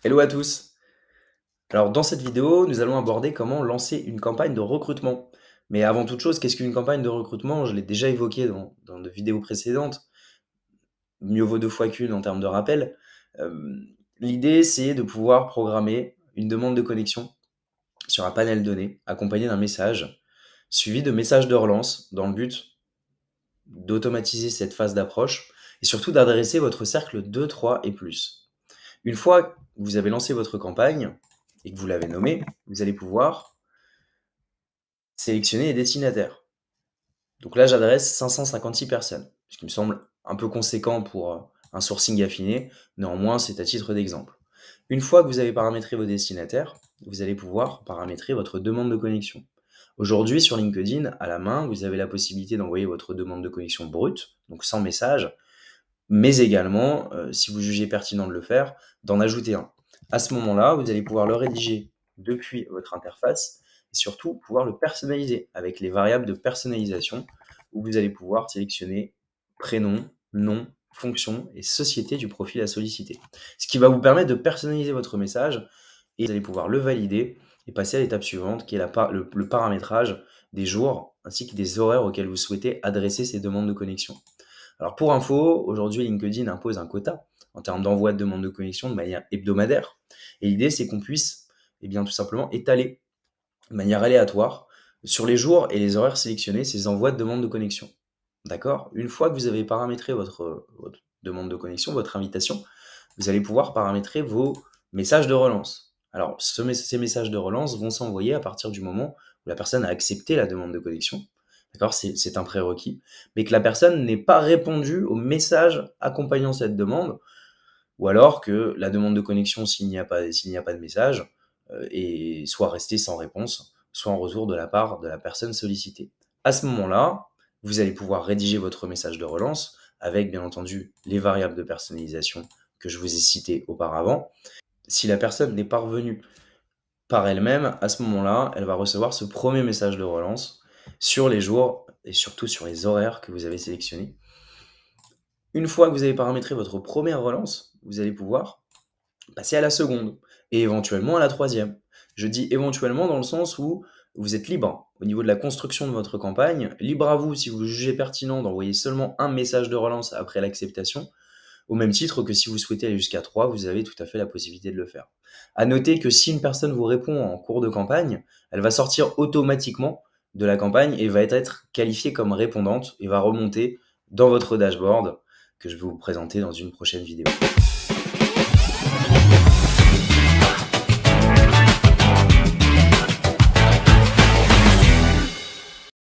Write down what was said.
Hello à tous. Alors dans cette vidéo, nous allons aborder comment lancer une campagne de recrutement. Mais avant toute chose, qu'est-ce qu'une campagne de recrutement? Je l'ai déjà évoqué dans de vidéos précédentes. Mieux vaut deux fois qu'une en termes de rappel. L'idée, c'est de pouvoir programmer une demande de connexion sur un panel donné, accompagné d'un message, suivi de messages de relance, dans le but d'automatiser cette phase d'approche et surtout d'adresser votre cercle 2, 3 et plus. Une fois que vous avez lancé votre campagne et que vous l'avez nommée, vous allez pouvoir sélectionner les destinataires. Donc là, j'adresse 556 personnes, ce qui me semble un peu conséquent pour un sourcing affiné. Néanmoins, c'est à titre d'exemple. Une fois que vous avez paramétré vos destinataires, vous allez pouvoir paramétrer votre demande de connexion. Aujourd'hui, sur LinkedIn, à la main, vous avez la possibilité d'envoyer votre demande de connexion brute, donc sans message, mais également, si vous jugez pertinent de le faire, d'en ajouter un. À ce moment-là, vous allez pouvoir le rédiger depuis votre interface et surtout pouvoir le personnaliser avec les variables de personnalisation où vous allez pouvoir sélectionner prénom, nom, fonction et société du profil à solliciter. Ce qui va vous permettre de personnaliser votre message et vous allez pouvoir le valider et passer à l'étape suivante qui est le paramétrage des jours ainsi que des horaires auxquels vous souhaitez adresser ces demandes de connexion. Alors pour info, aujourd'hui LinkedIn impose un quota en termes d'envoi de demandes de connexion de manière hebdomadaire. Et l'idée, c'est qu'on puisse bien, tout simplement étaler de manière aléatoire sur les jours et les horaires sélectionnés ces envois de demandes de connexion. D'accord? Une fois que vous avez paramétré votre demande de connexion, votre invitation, vous allez pouvoir paramétrer vos messages de relance. Alors, ces messages de relance vont s'envoyer à partir du moment où la personne a accepté la demande de connexion. D'accord? C'est un prérequis. Mais que la personne n'ait pas répondu au message accompagnant cette demande, ou alors que la demande de connexion, s'il n'y a pas de message, et soit restée sans réponse, soit en retour de la part de la personne sollicitée. À ce moment-là, vous allez pouvoir rédiger votre message de relance avec, bien entendu, les variables de personnalisation que je vous ai citées auparavant. Si la personne n'est pas revenue par elle-même, à ce moment-là, elle va recevoir ce premier message de relance sur les jours et surtout sur les horaires que vous avez sélectionnés. Une fois que vous avez paramétré votre première relance, vous allez pouvoir passer à la seconde et éventuellement à la troisième. Je dis éventuellement dans le sens où vous êtes libre au niveau de la construction de votre campagne, libre à vous si vous jugez pertinent d'envoyer seulement un message de relance après l'acceptation, au même titre que si vous souhaitez aller jusqu'à 3, vous avez tout à fait la possibilité de le faire. À noter que si une personne vous répond en cours de campagne, elle va sortir automatiquement de la campagne et va être qualifiée comme répondante et va remonter dans votre dashboard que je vais vous présenter dans une prochaine vidéo.